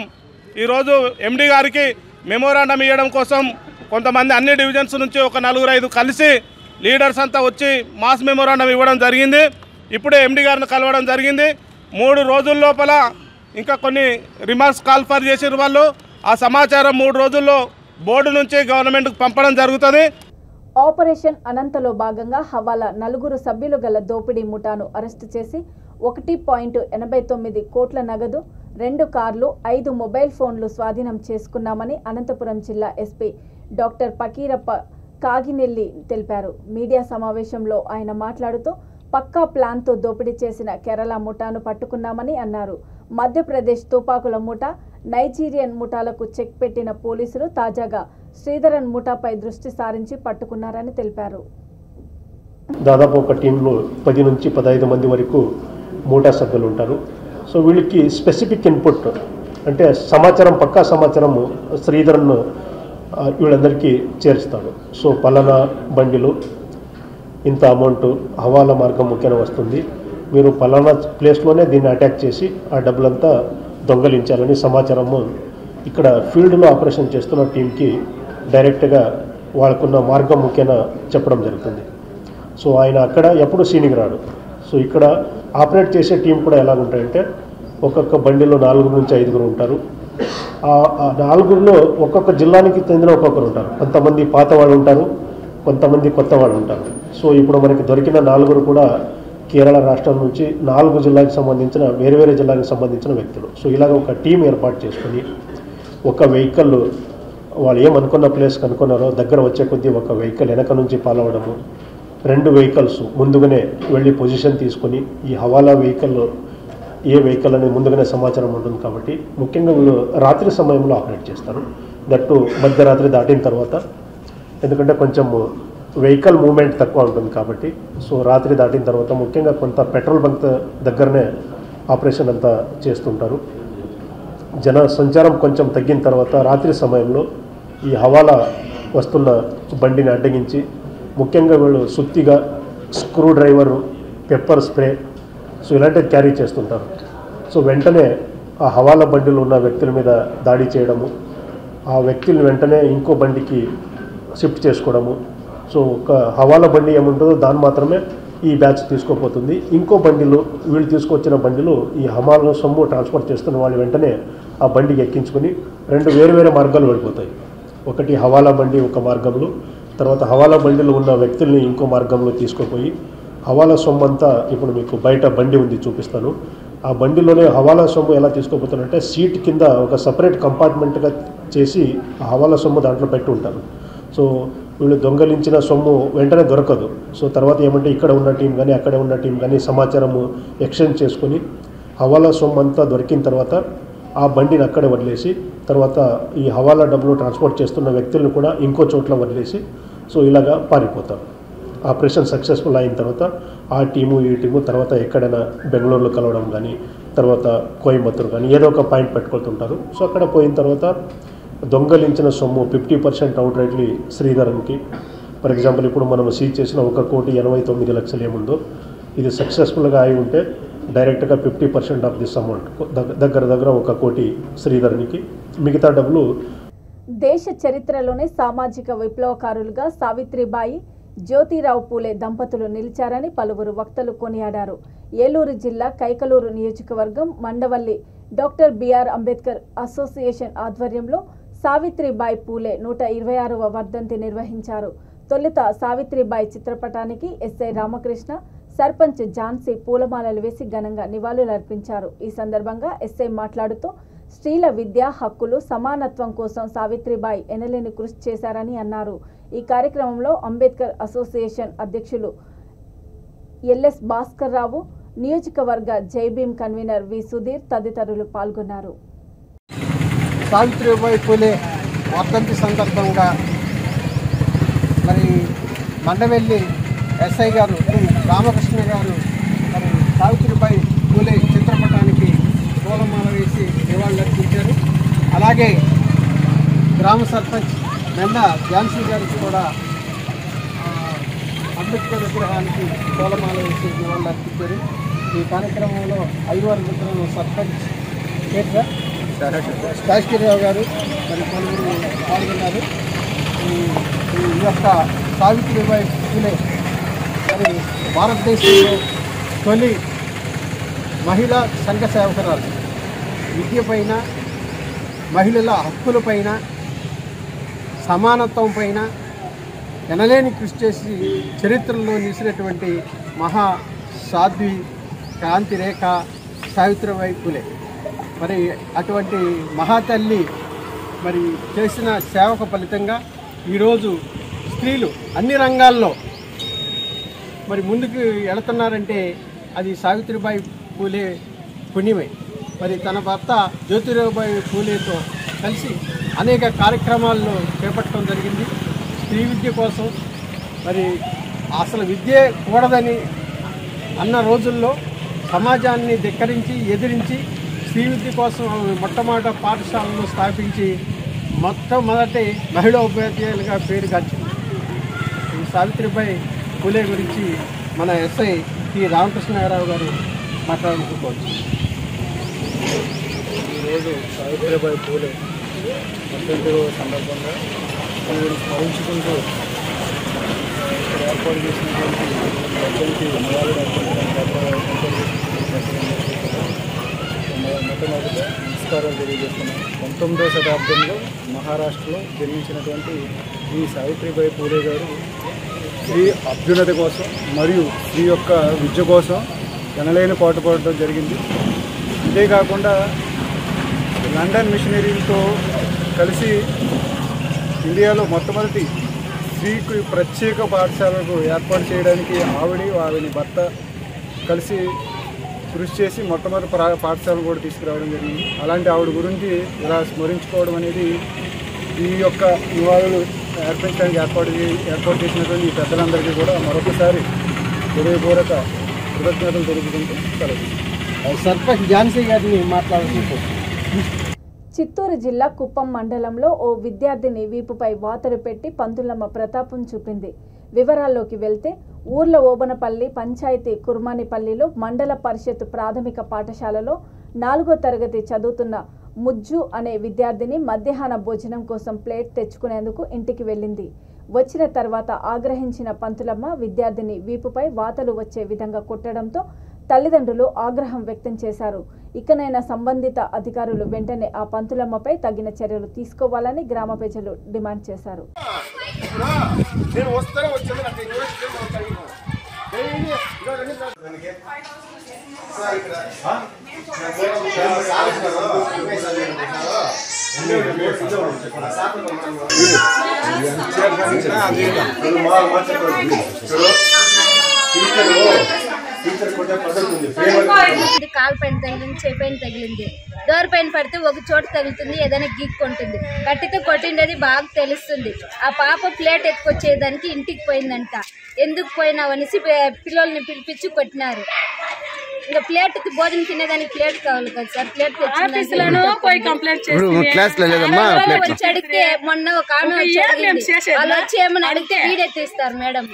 S5: ఈరోజు ఎండి గారికి మెమోరాండం ఇవ్వడం కోసం కొంతమంది అన్ని డివిజన్స్ నుంచి ఒక 4-5 కలిసి లీడర్స్ అంతా వచ్చి మాస్ మెమోరాండం ఇవ్వడం జరిగింది. ఇప్పుడే ఎండి గారిని కలవడం జరిగింది. 3 రోజుల లోపల ఇంకా కొన్ని రిమార్క్స్ కాల్ఫర్ చేసిన వాళ్ళు ఆ సమాచారం 3 రోజుల్లో బోర్డు నుంచి గవర్నమెంట్కి పంపడం జరుగుతుంది.
S1: ఆపరేషన్ అనంతలో భాగంగా హవాలా 4 సభ్యులు గల దోపిడీ ముఠాను అరెస్టు చేసి 1.89 కోట్ల నగదు, 2 కార్లు, 5 మొబైల్ ఫోన్లు స్వాధీనం చేసుకున్నామని అనంతపురం జిల్లా ఎస్పీ డాక్టర్ పకీరప్ప కాగినెల్లి తెలిపారు. మీడియా సమావేశంలో ఆయన మాట్లాడుతూ పక్కా ప్లాన్తో దోపిడీ చేసిన కేరళ ముఠాను పట్టుకున్నామని అన్నారు. మధ్యప్రదేశ్ తుపాకుల ముఠా, నైజీరియన్ ముఠాలకు చెక్ పెట్టిన పోలీసులు తాజాగా శ్రీధరన్ ముఠాపై దృష్టి సారించి పట్టుకున్నారని తెలిపారు.
S6: దాదాపు ఒక టీంలో 10 నుంచి 15 మంది వరకు ముఠా సభ్యులు ఉంటారు. సో వీళ్ళకి స్పెసిఫిక్ ఇన్పుట్ అంటే సమాచారం, పక్కా సమాచారం శ్రీధరన్ వీళ్ళందరికీ చేరుస్తాడు. సో పలానా బండిలో ఇంత అమౌంట్ హవాలా మార్గం ముఖ్యంగా వస్తుంది, మీరు పలానా ప్లేస్లోనే దీన్ని అటాక్ చేసి ఆ డబ్బులంతా దొంగలించాలని సమాచారము ఇక్కడ ఫీల్డ్లో ఆపరేషన్ చేస్తున్న టీంకి డైరెక్ట్గా వాళ్ళకున్న మార్గం ముఖ్యంగా చెప్పడం జరుగుతుంది. సో ఆయన అక్కడ ఎప్పుడు సీనింగ్ రాడు. సో ఇక్కడ ఆపరేట్ చేసే టీం కూడా ఎలా ఉంటాయంటే ఒక్కొక్క బండిలో 4 నుంచి 5 ఉంటారు. ఆ 4లో ఒక్కొక్క జిల్లానికి చెందిన ఒక్కొక్కరు ఉంటారు. కొంతమంది పాత వాళ్ళు ఉంటారు, కొంతమంది కొత్త వాళ్ళు ఉంటారు. సో ఇప్పుడు మనకి దొరికిన 4 కూడా కేరళ రాష్ట్రం నుంచి 4 జిల్లాకి సంబంధించిన వేరే జిల్లాకి సంబంధించిన వ్యక్తులు. సో ఇలాగ ఒక టీం ఏర్పాటు చేసుకుని ఒక వెహికల్ వాళ్ళు ఏమనుకున్న ప్లేస్ కనుక్కున్నారో దగ్గర వచ్చే కొద్దీ ఒక వెహికల్ వెనక నుంచి ఫాలో అవ్వడము, 2 వెహికల్స్ ముందుగానే వెళ్ళి పొజిషన్ తీసుకొని ఈ హవాలా వెహికల్ ఏ వెహికల్ అనేది ముందుగానే సమాచారం ఉంటుంది కాబట్టి ముఖ్యంగా వీళ్ళు రాత్రి సమయంలో ఆపరేట్ చేస్తారు. దట్టు మధ్యరాత్రి దాటిన తర్వాత, ఎందుకంటే కొంచెం వెహికల్ మూవ్మెంట్ తక్కువ ఉంటుంది కాబట్టి. సో రాత్రి దాటిన తర్వాత ముఖ్యంగా కొంత పెట్రోల్ బంక్ దగ్గరనే ఆపరేషన్ అంతా చేస్తుంటారు. జన సంచారం కొంచెం తగ్గిన తర్వాత రాత్రి సమయంలో ఈ హవాలా వస్తున్న బండిని అడ్డగించి ముఖ్యంగా వీళ్ళు సుత్తిగా, screwdriver, pepper spray so ఇలాంటివి క్యారీ చేస్తుంటారు. సో వెంటనే ఆ హవాలా బండిలో ఉన్న వ్యక్తుల మీద దాడి చేయడము, ఆ వ్యక్తులను వెంటనే ఇంకో బండికి షిఫ్ట్ చేసుకోవడము. సో ఒక హవాలా బండి ఏముంటుందో దాన్ని మాత్రమే ఈ బ్యాచ్ తీసుకోపోతుంది. ఇంకో బండిలో వీళ్ళు తీసుకొచ్చిన బండిలో ఈ హవాలా సొమ్ము ట్రాన్స్పోర్ట్ చేస్తున్న వాళ్ళు వెంటనే ఆ బండికి ఎక్కించుకొని 2 వేరు మార్గాలు వెళ్ళిపోతాయి. ఒకటి హవాలా బండి ఒక మార్గంలో, తర్వాత హవాలా బండిలో ఉన్న వ్యక్తుల్ని ఇంకో మార్గంలో తీసుకుపోయి హవాలా సొమ్ము అంతా ఇప్పుడు మీకు బయట బండి ఉంది చూపిస్తాను. ఆ బండిలోనే హవాలా సొమ్ము ఎలా తీసుకోపోతారంటే సీట్ కింద ఒక సపరేట్ కంపార్ట్మెంట్గా చేసి ఆ హవాలా సొమ్ము దాంట్లో పెట్టి ఉంటారు. సో వీళ్ళు దొంగలించిన సొమ్ము వెంటనే దొరకదు. సో తర్వాత ఏమంటే ఇక్కడ ఉన్న టీం కానీ అక్కడ ఉన్న టీం కానీ సమాచారము ఎక్స్చేంజ్ చేసుకొని హవాలా సొమ్ము అంతా దొరికిన తర్వాత ఆ బండిని అక్కడే వదిలేసి తర్వాత ఈ హవాలా డబ్బులు ట్రాన్స్పోర్ట్ చేస్తున్న వ్యక్తులను కూడా ఇంకో చోట్ల వదిలేసి సో ఇలాగా పారిపోతారు. ఆపరేషన్ సక్సెస్ఫుల్ అయిన తర్వాత ఆ టీము ఈ టీము తర్వాత ఎక్కడైనా బెంగళూరులో కలవడం కానీ తర్వాత కోయంబత్తూరు కానీ ఏదో ఒక పాయింట్ పెట్టుకుంటుంటారు. సో అక్కడ పోయిన తర్వాత దొంగలించిన సొమ్ము 50% అవుట్ రైట్లీ శ్రీధరన్కి. ఫర్ ఎగ్జాంపుల్ ఇప్పుడు మనం సీజ్ చేసిన 1,89,00,000 ఏముందో ఇది సక్సెస్ఫుల్గా అయి ఉంటే డైరెక్ట్గా 50% ఆఫ్ దిస్ అమౌంట్ దగ్గర 1 కోటి శ్రీధరన్కి, మిగతా డబ్బులు.
S1: దేశ చరిత్రలోనే సామాజిక విప్లవకారులుగా సావిత్రిబాయి, జ్యోతిరావు పూలే దంపతులు నిలిచారని పలువురు వక్తలు కొనియాడారు. ఏలూరు జిల్లా కైకలూరు నియోజకవర్గం Mandavalli doctor BR Ambedkar association ఆధ్వర్యంలో సావిత్రిబాయి పూలే 126వ వర్ధంతి నిర్వహించారు. తొలుత సావిత్రిబాయి చిత్రపటానికి ఎస్ఐ రామకృష్ణ, సర్పంచ్ ఝాన్సీ పూలమాలలు వేసి ఘనంగా నివాళులర్పించారు. ఈ సందర్భంగా ఎస్ఐ మాట్లాడుతూ స్త్రీల విద్య, హక్కులు, సమానత్వం కోసం సావిత్రిబాయి ఎనలేని కృషి చేశారని అన్నారు. ఈ కార్యక్రమంలో అంబేద్కర్ అసోసియేషన్ అధ్యక్షులు ఎల్ఎస్ భాస్కర్ రావు, నియోజకవర్గ జైభీం కన్వీనర్ వి సుధీర్ తదితరులు పాల్గొన్నారు.
S7: సావిత్రిబాయి పూలే వర్ధంతి సందర్భంగా మరి మండవెల్లి ఎస్ఐ గారు రామకృష్ణ గారు మరి సావిత్రిబాయి పూలే చిత్ర పూలమాల వేసి నివాళులర్పించారు. అలాగే గ్రామ సర్పంచ్ మెండ ఝాన్సీ గారికి కూడా అంబేద్కర్ విగ్రహానికి పూలమాల వేసి నివాళులర్పించారు. ఈ కార్యక్రమంలో ఐవారు విగ్రహం సర్పంచ్ శాస్త్రీరావు గారు మరి పలువురు పాల్గొన్నారు. ఈ యొక్క సావిత్రిబాయి పూలే మరి భారతదేశంలో తొలి మహిళా సంఘ సేవకురాలు. విద్యపైన, మహిళల హక్కులపైన, సమానత్వం పైన ఎనలేని కృషి చేసి చరిత్రలో నిలిచినటువంటి మహా సాధ్వి క్రాంతి రేఖ సావిత్రిబాయి పూలే. మరి అటువంటి మహాతల్లి మరి చేసిన సేవకు ఫలితంగా ఈరోజు స్త్రీలు అన్ని రంగాల్లో మరి ముందుకు వెళుతున్నారంటే అది సావిత్రిబాయి పూలే పుణ్యమే. మరి తన భర్త జ్యోతిరావుబాయి పూలేతో కలిసి అనేక కార్యక్రమాల్లో చేపట్టడం జరిగింది. స్త్రీ విద్య కోసం మరి అసలు విద్యే కూడదని అన్న రోజుల్లో సమాజాన్ని ధిక్కరించి ఎదిరించి స్త్రీ విద్య కోసం మొట్టమొదటి పాఠశాలను స్థాపించి మొట్టమొదటి మహిళా ఉపాధ్యాయులుగా పేరుగాంచింది. ఈ సావిత్రిబాయి పూలే గురించి మన ఎస్ఐ టి రామకృష్ణరావు గారు మాట్లాడుకోవచ్చు.
S8: ఈరోజు సావిత్రిబాయి పూలే వర్ధంతి సందర్భంగా ఆమెను స్మరించుకుంటూ ఇక్కడ ఏర్పాటు చేసినటువంటి వర్ధంతి నివాళులు మొట్టమొదటిగా నమస్కారాలు తెలియజేస్తున్నాను. 19వ శతాబ్దంలో మహారాష్ట్రలో జన్మించినటువంటి ఈ సావిత్రిబాయి పూలే గారు స్త్రీ అభ్యున్నతి కోసం మరియు స్త్రీ యొక్క విద్య కోసం ఎనలేని పాటుపడడం జరిగింది. అంతేకాకుండా లండన్ మిషనరీలతో కలిసి ఇండియాలో మొట్టమొదటి స్త్రీకి ప్రత్యేక పాఠశాలకు ఏర్పాటు చేయడానికి ఆవిడ భర్త కలిసి కృషి చేసి మొట్టమొదటి పాఠశాలను కూడా తీసుకురావడం జరిగింది. అలాంటి ఆవిడ గురించి ఇలా స్మరించుకోవడం అనేది ఈ యొక్క నివాళులు అర్పించడానికి ఏర్పాటు చేసినటువంటి ఈ పెద్దలందరికీ కూడా మరొకసారి హృదయపూర్వక కృతజ్ఞతలు తెలుపుకుంటూ సెలవు.
S7: సర్పంచ్ ఝాన్సీ గారిని మాట్లాడుకుంటారు.
S1: చిత్తూరు జిల్లా కుప్పం మండలంలో ఓ విద్యార్థిని వీపుపై వాతరు పెట్టి పంతులమ్మ ప్రతాపం చూపింది. వివరాల్లోకి వెళ్తే ఊర్ల ఓబనపల్లి పంచాయతీ కుర్మానిపల్లిలో మండల పరిషత్ ప్రాథమిక పాఠశాలలో 4వ తరగతి చదువుతున్న ముజ్జు అనే విద్యార్థిని మధ్యాహ్న భోజనం కోసం ప్లేట్ తెచ్చుకునేందుకు ఇంటికి వెళ్ళింది. వచ్చిన తర్వాత ఆగ్రహించిన పంతులమ్మ విద్యార్థిని వీపుపై వాతలు వచ్చే విధంగా కొట్టడంతో తల్లిదండ్రులు ఆగ్రహం వ్యక్తం చేశారు. ఇకనైనా సంబంధిత అధికారులు వెంటనే ఆ పంతులమ్మపై తగిన చర్యలు తీసుకోవాలని గ్రామ ప్రజలు డిమాండ్ చేశారు.
S9: కాలు పైన తగిలింది, చేపైన తగిలింది, డోర్ పైన పడితే ఒక చోట తగులుతుంది, ఏదైనా గీక్కుంటుంది. గట్టితో కొట్టిండేది బాగా తెలుస్తుంది. ఆ పాప ప్లేట్ ఎత్తుకొచ్చేదానికి ఇంటికి పోయిందంట. ఎందుకు పోయినావనేసి పిల్లల్ని పిలిపించి కొట్టినారు. ఇంకా ప్లేట్ భోజనం తినేదానికి ప్లేట్ కావాలి కదా సార్. ప్లేట్ వచ్చి అడిగితే మొన్న ఒక ఆమె వాళ్ళు వచ్చి ఏమని అడిగితే వీడియో తీస్తారు మేడం.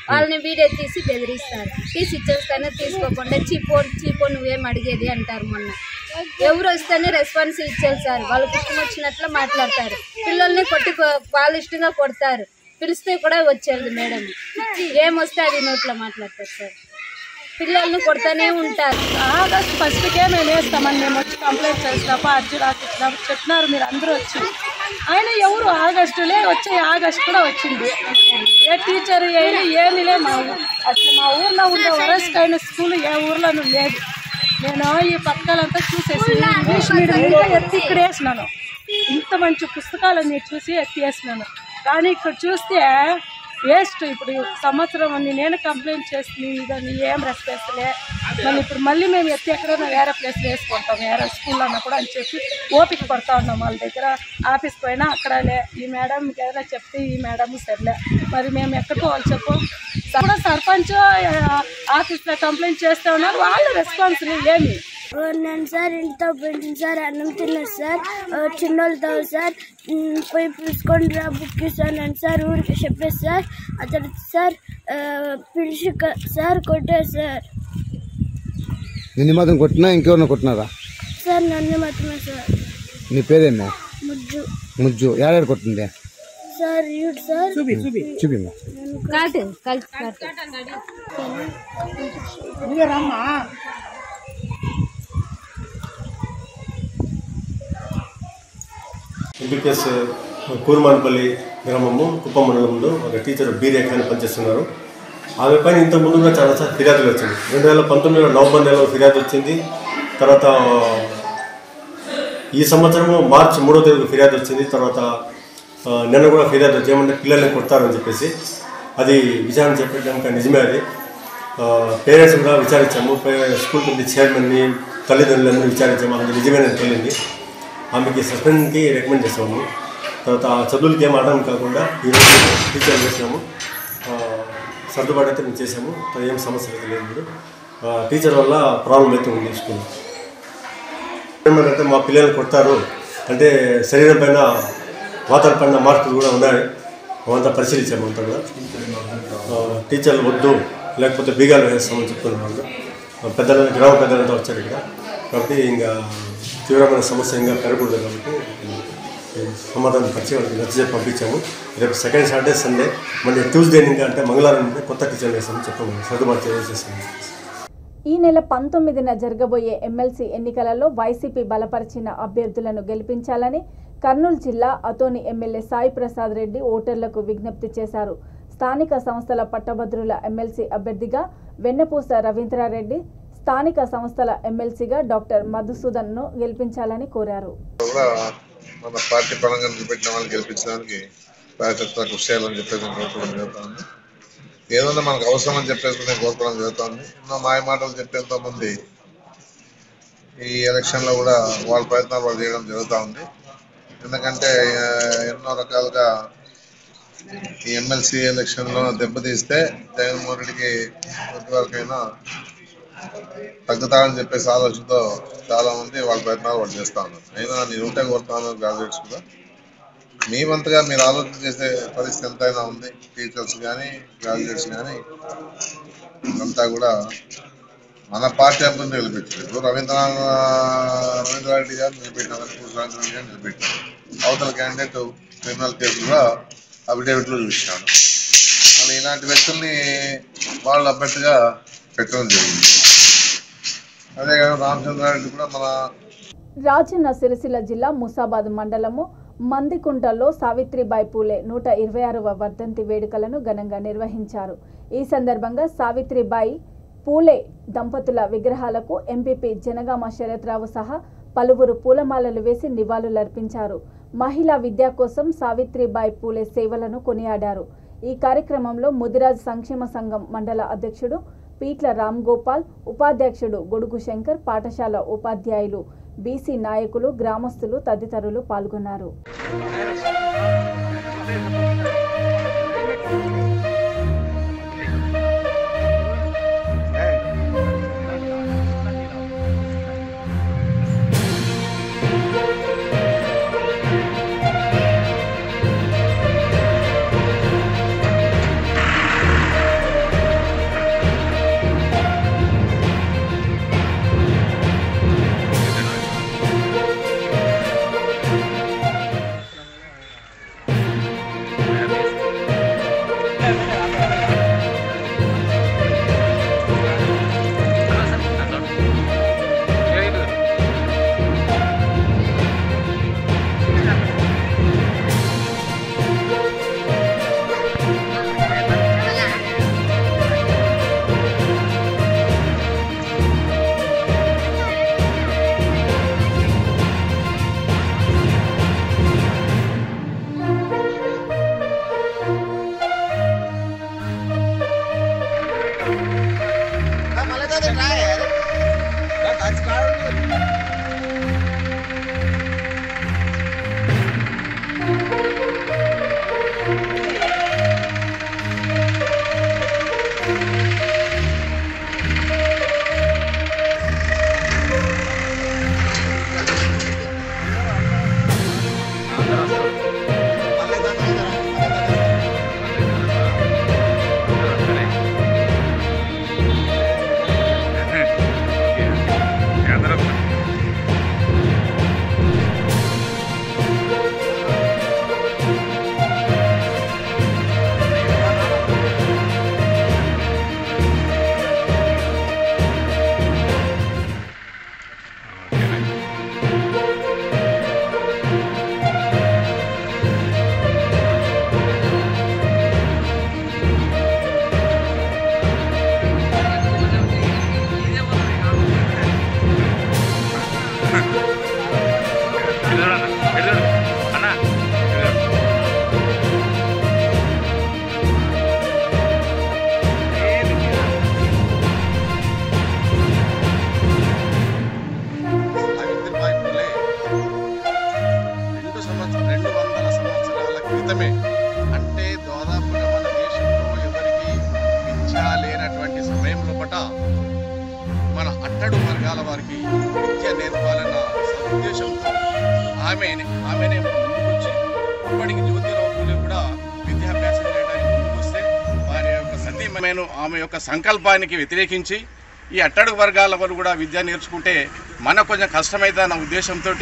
S9: వాళ్ళని వీడియో తీసి బెదిరిస్తారు. తీసి ఇచ్చేస్తానే తీసుకోకుండా చీపో నువ్వేం అడిగేది అంటారు. మొన్న ఎవరు వస్తేనే రెస్పాన్స్ ఇచ్చారు సార్. వాళ్ళు ఇష్టం వచ్చినట్లు మాట్లాడతారు. పిల్లల్ని కొట్టి వాళ్ళు ఇష్టంగా కొడతారు. పిలిస్తే కూడా వచ్చేది మేడం. ఏమొస్తే అది నోట్లో మాట్లాడతారు సార్. పిల్లల్ని కొడతానే ఉంటారు.
S10: ఆగస్టు 1కే మేము వేస్తామని మేము వచ్చి కంప్లైంట్ చేసినప్పుడు అర్జీ రాసిచ్చినప్పుడు చెప్పినారు మీరు అందరూ వచ్చి. ఆయన ఎవరు ఆగస్టులే వచ్చే ఆగస్టు కూడా వచ్చింది. ఏ టీచర్ ఏమీ లేదు. అసలు మా ఊర్లో ఉండే వరస్ట్ అయిన స్కూల్ ఏ ఊర్లోనూ లేదు. నేను ఈ పథకాలంతా చూసేసి ఇంగ్లీష్ మీడియం ఎత్తి ఇక్కడ వేసినాను. ఇంత మంచి పుస్తకాలన్నీ చూసి ఎత్తి వేసినాను. కానీ ఇక్కడ చూస్తే వేస్ట్. ఇప్పుడు సంవత్సరం అని నేను కంప్లైంట్ చేసి దాన్ని ఏం రెస్పాన్స్ లే. మళ్ళీ మేము ఎత్తి ఎక్కడైనా వేరే ప్లేస్లో వేసుకుంటాం, వేరే స్కూల్లో అన్నా కూడా అని చెప్పి ఓపిక పడతా ఉన్నాం. వాళ్ళ దగ్గర ఆఫీస్ పోయినా అక్కడలే. ఈ మేడం మీకు ఏదైనా చెప్తే ఈ మేడం సర్లే. మరి మేము ఎక్కడికి వాళ్ళు చెప్పు కూడా సర్పంచ్ ఆఫీస్లో కంప్లైంట్ చేస్తూ ఉన్నారు. వాళ్ళ రెస్పాన్స్ ఏమి
S11: నేను సార్ ఇంటితో పెట్టింది సార్, అన్నం తిన్నాను సార్, చిన్నోళ్ళతో సార్ పోయి పిలుచుకొని రా బుక్ ఇస్తాను సార్ ఊరికి చెప్పేసి సార్. అతను సార్ పిలిచి సార్ కొట్టారు సార్.
S12: నిన్ను మాత్రం కొట్టినా ఇంకెవరిని కొట్టినారా?
S11: సార్ నన్ను మాత్రమే సార్.
S12: నీ పేరేనా?
S11: ముజ్జు.
S12: ముజ్జు ఏడాడు కొట్టిందే
S11: సార్? యూట్ సార్
S12: చూపిమ్మా.
S13: ఎంపీపీఎస్ కూరుమాన్పల్లి గ్రామము కుప్పం మండలంలో ఒక టీచర్ బీరేఖ అని పనిచేస్తున్నారు. ఆమె పైన ఇంత ముందు కూడా చాలా ఫిర్యాదులు వచ్చింది. 2019 నవంబర్ నెలలో ఫిర్యాదు వచ్చింది. తర్వాత ఈ సంవత్సరము మార్చి 3వ తేదీకి ఫిర్యాదు వచ్చింది. తర్వాత నిన్న కూడా ఫిర్యాదు వచ్చి ఏమంటే పిల్లల్ని కొడతారని చెప్పేసి అది విచారణ చెప్పడానికి నిజమే. అది పేరెంట్స్ కూడా విచారించాము, స్కూల్ కమిటీ చైర్మన్ని తల్లిదండ్రులను విచారించాము. అది నిజమేనని తెలియంది. ఆమెకి సస్పెండ్కి రికమెండ్ చేసాము. తర్వాత చదువులకి ఏం ఆడడం కాకుండా ఈరోజు టీచర్ చేసినాము. సర్దుబాటు అయితే మేము చేసాము. ఏం సమస్య అయితే లేదు. మీరు టీచర్ వల్ల ప్రాబ్లం అయితే ఉంది స్కూల్. ఏమంటే మా పిల్లలు కొడతారు అంటే శరీరం పైన వాతావరణ పైన మార్పులు కూడా ఉన్నాయి. అవంతా పరిశీలించాము. అంతా కూడా టీచర్లు వద్దు లేకపోతే బీగాలు వేస్తామని చెప్తున్నారు వాళ్ళు. పెద్దలు గ్రామ పెద్దలంతా వచ్చారు ఇక్కడ. కాబట్టి ఇంకా తీవ్రమైన సమస్య ఇంకా పెరగకూడదు కాబట్టి సమాధానం పరిచి వాళ్ళకి నచ్చజెప్పి పంపించాము. రేపు సెకండ్ సాటర్డే సండే మళ్ళీ ట్యూస్డే ఇంకా అంటే మంగళవారం కొత్త టీచర్ వేస్తామని చెప్పాము. సర్దుబాటు చేసాము.
S1: ఈ నెల 19న జరగబోయే ఎమ్మెల్సీ ఎన్నికలలో వైసీపీ బలపరిచిన అభ్యర్థులను గెలిపించాలని కర్నూలు జిల్లా అతోని ఎమ్మెల్యే సాయి ప్రసాద్ రెడ్డి ఓటర్లకు విజ్ఞప్తి చేశారు. స్థానిక సంస్థల పట్టభద్రుల ఎమ్మెల్సీ అభ్యర్థిగా వెన్నపూస రవీంద్రారెడ్డి, స్థానిక సంస్థల ఎమ్మెల్సీగా డాక్టర్ మధుసూదన్ను గెలిపించాలని కోరారు.
S14: మన పార్టీ పరంగా నిలబెట్టిన వాళ్ళని గెలిపించడానికి రాజకీయ కృషి చేయాలని చెప్పేసి కోరుకోవడం జరుగుతుంది. ఏదన్నా మనకు అవసరం అని చెప్పేసి నేను కోరుకోవడం జరుగుతుంది. ఎన్నో మాయ మాటలు చెప్పేంత మంది ఈ ఎలక్షన్లో కూడా వాళ్ళ ప్రయత్నాలు వాళ్ళు చేయడం జరుగుతూ ఉంది. ఎందుకంటే ఎన్నో రకాలుగా ఈ ఎమ్మెల్సీ ఎలక్షన్లో దెబ్బతీస్తే జగన్మోహన్ రెడ్డికి కొద్దివరకైనా తగ్గుతారని చెప్పేసి ఆలోచనతో చాలా మంది వాళ్ళ ప్రయత్నాలు వాళ్ళు చేస్తూ ఉన్నారు. అయినా నేను ఉంటే కోరుతాను గ్రాడ్యుయేట్స్ కూడా మేమంతగా మీరు ఆలోచన చేసే పరిస్థితి ఎంతైనా ఉంది. టీచర్స్ కానీ గ్రాడ్యుయేట్స్ కానీ అంతా కూడా మన పార్టీ అభ్యర్థిని నిలబెట్టారు. రవీంద్రారెడ్డి గారు నిలబెట్టినారు, రాజరెడ్డి గారు నిలబెట్టారు. అవతల క్యాండిడేట్ క్రిమినల్ కేసులో అఫిడేవిట్లు చూపించాడు. మళ్ళీ ఇలాంటి వ్యక్తుల్ని వాళ్ళు అభ్యర్థిగా పెట్టడం జరిగింది. అదే కాదు రామచంద్రారెడ్డి కూడా మన
S1: రాజన్న సిరిసిల్ల జిల్లా ముసాబాద్ మండలము మందికుంటలో సావిత్రిబాయి పూలే 126వ వర్ధంతి వేడుకలను ఘనంగా నిర్వహించారు. ఈ సందర్భంగా సావిత్రిబాయి పూలే దంపతుల విగ్రహాలకు ఎంపీపీ జనగామ శరత్రావు సహా పలువురు పూలమాలలు వేసి నివాళులర్పించారు. మహిళా విద్య కోసం సావిత్రిబాయి పూలే సేవలను కొనియాడారు. ఈ కార్యక్రమంలో ముదిరాజ్ సంక్షేమ సంఘం మండల అధ్యక్షుడు పీట్ల రామ్ గోపాల్, ఉపాధ్యక్షుడు గొడుగు శంకర్, పాఠశాల ఉపాధ్యాయులు, బీసీ నాయకులు, గ్రామస్తులు తదితరులు పాల్గొన్నారు.
S15: అట్టడు వర్గాల వారికి విద్య నేర్పాలన్న ఉద్దేశంతో ఆమెనే ముందుకొచ్చి ఇప్పటికి జ్యోతిరావు పూలే కూడా విద్యాభ్యాసం చేయడానికి ముందుకొస్తే వారి యొక్క సతీమణి ఆమె యొక్క సంకల్పానికి వ్యతిరేకించి ఈ అట్టడుగు వర్గాల వారు కూడా విద్య నేర్చుకుంటే మనకు కొంచెం కష్టమైందన్న ఉద్దేశంతో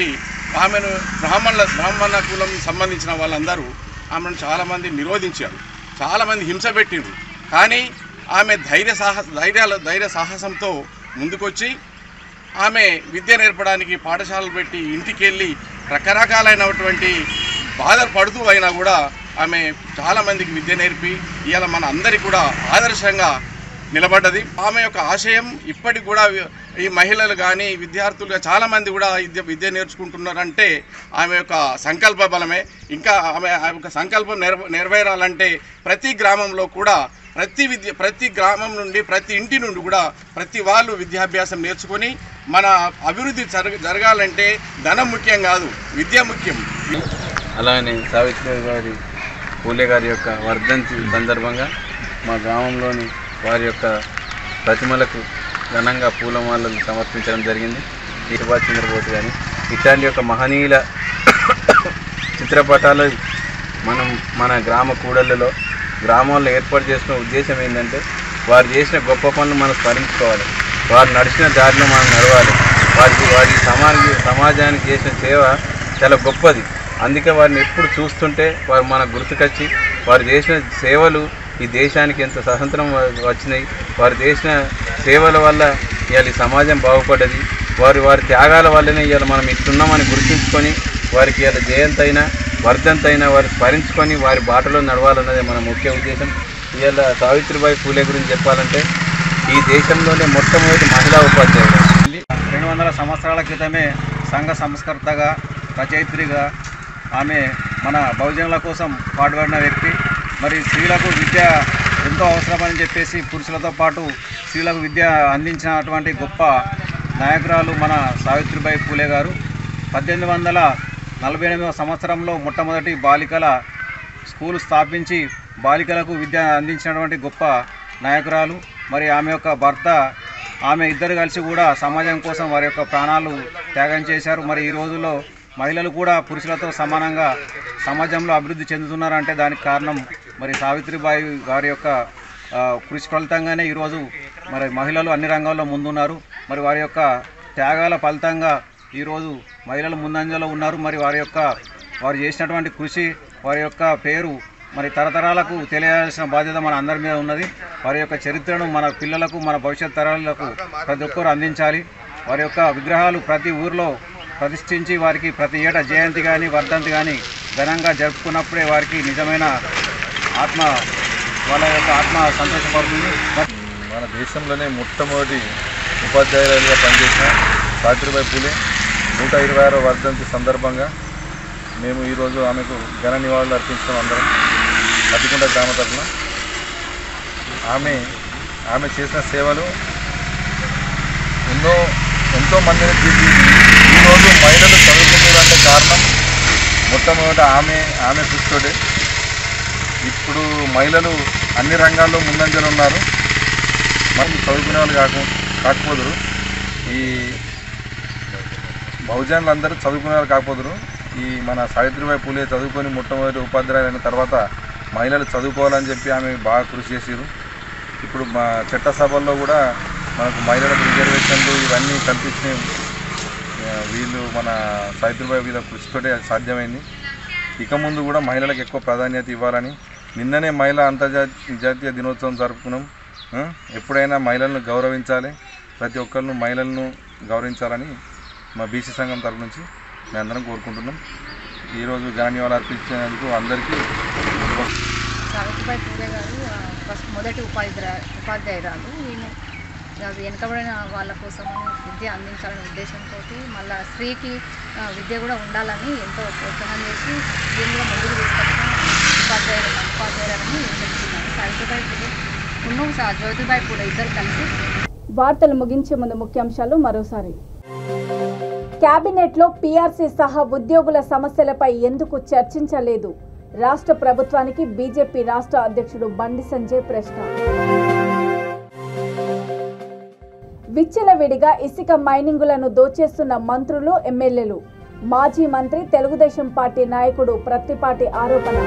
S15: ఆమెను బ్రాహ్మణ కులం సంబంధించిన వాళ్ళందరూ ఆమెను చాలామంది నిరోధించారు, చాలామంది హింస పెట్టిండ్రు. కానీ ఆమె ధైర్య సాహసంతో ముందుకొచ్చి ఆమె విద్య నేర్పడానికి పాఠశాలలు పెట్టి ఇంటికి వెళ్ళి రకరకాలైనటువంటి బాధలు పడుతూ అయినా కూడా ఆమె చాలామందికి విద్య నేర్పి ఇవాళ మన అందరికీ కూడా ఆదర్శంగా నిలబడ్డది. ఆమె యొక్క ఆశయం ఇప్పటికి కూడా ఈ మహిళలు కానీ విద్యార్థులుగా చాలామంది కూడా విద్య నేర్చుకుంటున్నారంటే ఆమె యొక్క సంకల్ప బలమే. ఇంకా ఆమె యొక్క సంకల్పం నెరవేరాలంటే ప్రతి గ్రామంలో కూడా ప్రతి గ్రామం నుండి ప్రతి ఇంటి నుండి కూడా ప్రతి వాళ్ళు విద్యాభ్యాసం నేర్చుకొని మన అభివృద్ధి జరగాలంటే ధనం ముఖ్యం కాదు, విద్య ముఖ్యం.
S16: అలానే సావిత్రిబాయి గారి పూలే గారి యొక్క వర్ధంతి సందర్భంగా మా గ్రామంలోని వారి యొక్క ప్రతిమలకు ఘనంగా పూలమాలలు సమర్పించడం జరిగింది. సుభాష్ చంద్రబోస్ గారి ఇట్లాంటి యొక్క మహనీయుల చిత్రపటాలు మన గ్రామ కూడళ్ళలో గ్రామాల్లో ఏర్పాటు చేసిన ఉద్దేశం ఏంటంటే వారు చేసిన గొప్ప పనులు మనం స్మరించుకోవాలి, వారు నడిచిన దారిలో మనం నడవాలి. వారి సమాజానికి చేసిన సేవ చాలా గొప్పది. అందుకే వారిని ఎప్పుడు చూస్తుంటే వారు మనకు గుర్తుకొచ్చి వారు చేసిన సేవలు ఈ దేశానికి ఎంత స్వతంత్రం వచ్చినాయి, వారు చేసిన సేవల వల్ల ఇవాళ ఈ సమాజం బాగుపడ్డది, వారి త్యాగాల వల్లనే ఇవాళ మనం ఇస్తున్నామని గుర్తించుకొని వారికి ఇవాళ జయంతైనా వర్ధంతైనా వారు స్మరించుకొని వారి బాటలో నడవాలన్నదే మన ముఖ్య ఉద్దేశం. ఇవాళ సావిత్రిబాయి పూలే గురించి చెప్పాలంటే ఈ దేశంలోనే మొట్టమొదటి మహిళా ఉపాధ్యాయులు.
S17: 200 సంవత్సరాల క్రితమే సంఘ సంస్కర్తగా రచయిత్రిగా ఆమె మన బహుజనుల కోసం పాటుపడిన వ్యక్తి. మరి స్త్రీలకు విద్య ఎంతో అవసరమని చెప్పేసి పురుషులతో పాటు స్త్రీలకు విద్య అందించినటువంటి గొప్ప నాయకురాలు మన సావిత్రిబాయి పూలే గారు. 1848వ సంవత్సరంలో మొట్టమొదటి బాలికల స్కూలు స్థాపించి బాలికలకు విద్య అందించినటువంటి గొప్ప నాయకురాలు. మరి ఆమె యొక్క భర్త ఆమె ఇద్దరు కలిసి కూడా సమాజం కోసం వారి యొక్క ప్రాణాలు త్యాగం చేశారు. మరి ఈ రోజుల్లో మహిళలు కూడా పురుషులతో సమానంగా సమాజంలో అభివృద్ధి చెందుతున్నారంటే దానికి కారణం మరి సావిత్రిబాయి గారి యొక్క కృషి ఫలితంగానే ఈరోజు మరి మహిళలు అన్ని రంగాల్లో ముందున్నారు. మరి వారి యొక్క త్యాగాల ఫలితంగా ఈరోజు మహిళలు ముందంజలో ఉన్నారు. మరి వారు చేసినటువంటి కృషి, వారి యొక్క పేరు మరి తరతరాలకు తెలియాల్సిన బాధ్యత మన అందరి మీద ఉన్నది. వారి యొక్క చరిత్రను మన పిల్లలకు, మన భవిష్యత్ తరాలకు ప్రతి ఒక్కరు అందించాలి. వారి యొక్క విగ్రహాలు ప్రతి ఊరిలో ప్రతిష్ఠించి వారికి ప్రతి ఏటా జయంతి కానీ వర్ధంతి కానీ ఘనంగా జరుపుకున్నప్పుడే వారికి నిజమైన వాళ్ళ యొక్క ఆత్మ సంతోషపడుతుంది.
S18: మన దేశంలోనే మొట్టమొదటి ఉపాధ్యాయులుగా పనిచేసిన సావిత్రిబాయి పూలే 126వ వర్ధంతి సందర్భంగా మేము ఈరోజు ఆమెకు ఘన నివాళులు అర్పించడం అందరం అతికుంట గ్రామ తరఫున. ఆమె చేసిన సేవలు ఎంతో మందిని తీర్చిదిద్ది ఈరోజు మహిళలు చదువుకుంటారంటే కారణం మొట్టమొదట ఆమె కృషితోటే. ఇప్పుడు మహిళలు అన్ని రంగాల్లో ముందంజలు ఉన్నారు. మనం చదువుకునే వాళ్ళు కాకపోదురు, ఈ బహుజనులు అందరూ చదువుకునే వాళ్ళు కాకపోదురు. ఈ మన సావిత్రిబాయి పూలే చదువుకొని మొట్టమొదటి ఉపాధ్యాయులు అయిన తర్వాత మహిళలు చదువుకోవాలని చెప్పి ఆమె బాగా కృషి చేసారు. ఇప్పుడు మా చట్టసభల్లో కూడా మనకు మహిళలకు రిజర్వేషన్లు ఇవన్నీ కల్పించిన వీళ్ళు మన సావిత్రిబాయి వీళ్ళ కృషితోటే సాధ్యమైంది. ఇక ముందు కూడా మహిళలకు ఎక్కువ ప్రాధాన్యత ఇవ్వాలని నిన్ననే మహిళా అంతర్జాతీయ దినోత్సవం జరుపుకున్నాం. ఎప్పుడైనా మహిళలను గౌరవించాలి, ప్రతి ఒక్కరిని మహిళలను గౌరవించాలని మా బీసీ సంఘం తరఫు నుంచి మేము అందరం కోరుకుంటున్నాం. ఈరోజు ఘననివాళులు అర్పించినందుకు అందరికీ.
S19: సావిత్రిబాయి పూలే గారు ఫస్ట్ మొదటి ఉపాధ్యాయురాలు. ఈమె వెనుకబడిన వాళ్ళ కోసం విద్య అందించాలనే ఉద్దేశంతో మళ్ళీ స్త్రీకి విద్య కూడా ఉండాలని ఎంతో ప్రోత్సాహం చేసి దీన్ని కూడా ముందుకు తీసుకొచ్చిన ఉపాధ్యాయులని చెప్తున్నాను. సావిత్రిబాయి పూలే జ్యోతిబాయి పూలే ఇద్దరు కలిసి.
S1: వార్తలు ముగించే ముందు ముఖ్యాంశాలు మరోసారి. కేబినెట్లో పీఆర్సీ సహా ఉద్యోగుల సమస్యలపై ఎందుకు చర్చించలేదు? రాష్ట్ర ప్రభుత్వానికి బీజేపీ రాష్ట్ర అధ్యక్షుడు బండి సంజయ్ ప్రశ్న. విచ్చలవిడిగా ఇసుక మైనింగులను దోచేస్తున్న మంత్రులు, ఎమ్మెల్యేలు. మాజీ మంత్రి తెలుగుదేశం పార్టీ నాయకుడు ప్రత్తిపాటి ఆరోపణ.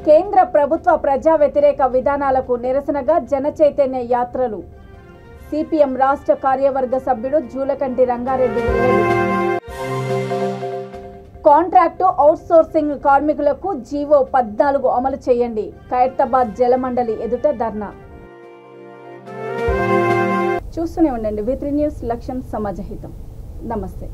S1: కేంద్ర ప్రభుత్వ ప్రజా వ్యతిరేక విధానాలకు నిరసనగా జన చైతన్య యాత్రలు. సిపిఎం రాష్ట్ర కార్యవర్గ సభ్యుడు జూలకంటి రంగారెడ్డి వెల్లడి. కాంట్రాక్టు అవుట్సోర్సింగ్ కార్మికులకు జీవో 14 అమలు చేయండి. ఖైరతాబాద్ జలమండలి ఎదుట ధర్నా. చూస్తూనే ఉండండి V3 న్యూస్, లక్ష్యం సమాజహితం. నమస్తే.